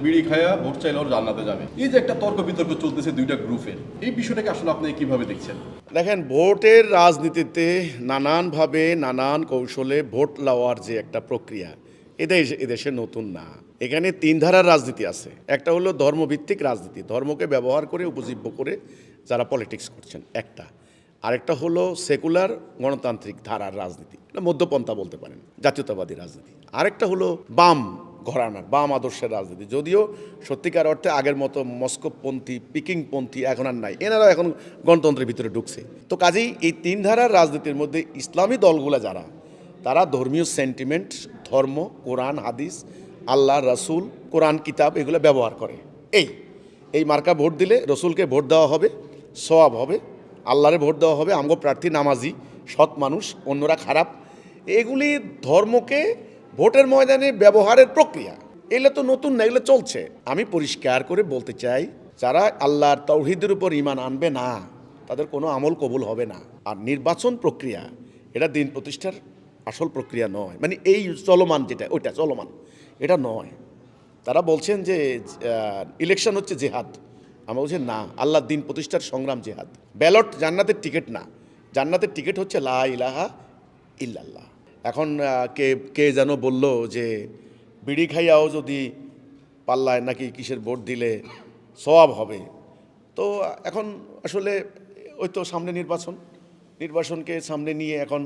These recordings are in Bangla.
বিড়ি খায়া ভোট চাইলে ওর জান্নাতে যাবে। এই যে একটা তর্ক বিতর্ক চলতেছে দুইটা গ্রুপের, এই বিষয়টাকে আসলে আপনি কিভাবে দেখছেন? দেখেন, ভোটের রাজনীতিতে নানানভাবে নানান কৌশলে ভোট লওয়ার যে একটা প্রক্রিয়া, এদেশে নতুন না। এখানে তিন ধারার রাজনীতি আছে। একটা হলো ধর্মভিত্তিক রাজনীতি, ধর্মকে ব্যবহার করে উপজীব্য করে যারা পলিটিক্স করছেন একটা। আরেকটা হলো সেকুলার গণতান্ত্রিক ধারার রাজনীতি, মধ্যপন্থা বলতে পারেন, জাতীয়তাবাদী রাজনীতি। আরেকটা হলো বাম ঘরানার, বাম আদর্শের রাজনীতি। যদিও সত্যিকার অর্থে আগের মতো মস্কোপন্থী, পিকিংপন্থী এখন আর নাই, এনারা এখন গণতন্ত্রের ভিতরে ঢুকছে। তো কাজেই এই তিন ধারার রাজনীতির মধ্যে ইসলামী দলগুলো যারা, তারা ধর্মীয় সেন্টিমেন্ট, ধর্ম, কোরআন হাদিস, আল্লাহ রাসূল, কোরআন কিতাব এগুলো ব্যবহার করে। এই মার্কা ভোট দিলে রসুলকে ভোট দেওয়া হবে, সওয়াব হবে, আল্লাহরে ভোট দেওয়া হবে, আমগো প্রার্থী নামাজি, সৎ মানুষ, অন্যরা খারাপ। এগুলি ধর্মকে ভোটের ময়দানে ব্যবহারের প্রক্রিয়া। এগুলো তো নতুন না, এগুলো চলছে। আমি পরিষ্কার করে বলতে চাই, যারা আল্লাহর তাওহীদের উপর ঈমান আনবে না, তাদের কোনো আমল কবুল হবে না। আর নির্বাচন প্রক্রিয়া এটা দিন প্রতিষ্ঠার আসল প্রক্রিয়া নয়, মানে এই চলমান যেটা, ওইটা চলমান, এটা নয়। তারা বলছেন যে ইলেকশন হচ্ছে জেহাদ। আমরা বলছি না, আল্লাহর দিন প্রতিষ্ঠার সংগ্রাম জেহাদ। ব্যালট জান্নাতের টিকিট না, জান্নাতের টিকিট হচ্ছে লা ইলাহা ইল্লাল্লাহ। এখন কে যেন বলল যে বিড়ি খাইয়াও যদি পাল্লায় নাকি কিসের ভোট দিলে সওয়াব হবে। তো এখন আসলে ওই তো সামনে নির্বাচনকে সামনে নিয়ে এখন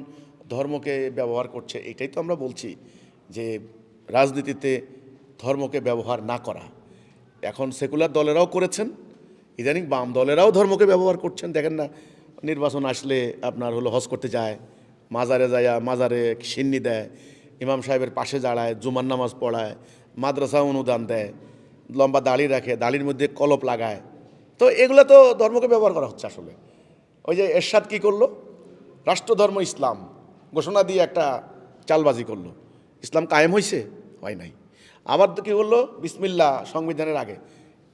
ধর্মকে ব্যবহার করছে। এটাই তো আমরা বলছি যে রাজনীতিতে ধর্মকে ব্যবহার না করা। এখন সেকুলার দলেরাও করেছেন, ইদানিং বাম দলেরাও ধর্মকে ব্যবহার করছেন। দেখেন না, নির্বাচন আসলে আপনার হলো হজ করতে যায়, মাজারে যায়, মাজারে সিন্নি দেয়, ইমাম সাহেবের পাশে দাঁড়ায়, জুমার নামাজ পড়ায়, মাদ্রাসা অনুদান দেয়, লম্বা দাড়ি রাখে, দাড়ির মধ্যে কলপ লাগায়। তো এগুলো তো ধর্মকে ব্যবহার করা হচ্ছে আসলে। ওই যে এরশাদ কী করলো, রাষ্ট্রধর্ম ইসলাম ঘোষণা দিয়ে একটা চালবাজি করলো। ইসলাম কায়েম হয়েছে? হয় নাই। আবার তো কী বললো, বিসমিল্লাহ সংবিধানের আগে।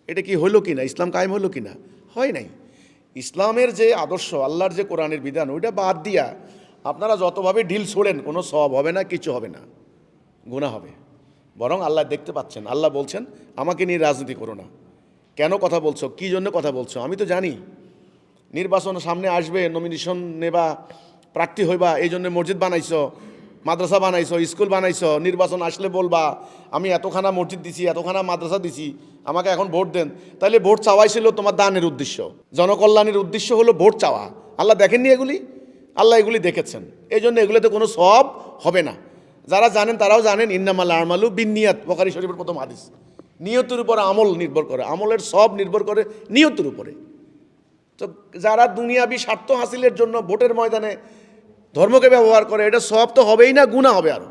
এটা কি হইলো কি না, ইসলাম কায়েম হইলো কি না? হয় নাই। ইসলামের যে আদর্শ, আল্লাহর যে কোরআনের বিধান, ওইটা বাদ দিয়া আপনারা যতভাবে ঢিল ছোড়েন, কোনো সওয়াব হবে না, কিছু হবে না, গুনাহ হবে। বরং আল্লাহ দেখতে পাচ্ছেন, আল্লাহ বলছেন আমাকে নিয়ে রাজনীতি করো না। কেন কথা বলছো, কী জন্য কথা বলছো? আমি তো জানি নির্বাচন সামনে আসবে, নমিনেশন নেবা, প্রার্থী হইবা, এই জন্য মসজিদ বানাইছো, মাদ্রাসা বানাইছো, স্কুল বানাইছো। নির্বাচন আসলে বলবা আমি এতখানা মসজিদ দিছি, এতখানা মাদ্রাসা দিছি, আমাকে এখন ভোট দেন। তাহলে ভোট চাওয়াই ছিল তোমার দানের উদ্দেশ্য, জনকল্যাণের উদ্দেশ্য হলো ভোট চাওয়া। আল্লাহ দেখেননি এগুলি? আল্লাহ এগুলি দেখেছেন। এই জন্য এগুলিতে কোনো সওয়াব হবে না। যারা জানেন তারাও জানেন, ইন্নামাল আমালু বিন্নিয়াত, বুখারী শরীফের প্রথম হাদিস। নিয়তের উপর আমল নির্ভর করে, আমলের সব নির্ভর করে নিয়তের উপরে। তো যারা দুনিয়াবি স্বার্থ হাসিলের জন্য ভোটের ময়দানে ধর্মকে ব্যবহার করে, এটা সওয়াব তো হবেই না, গুনাহ হবে আরও।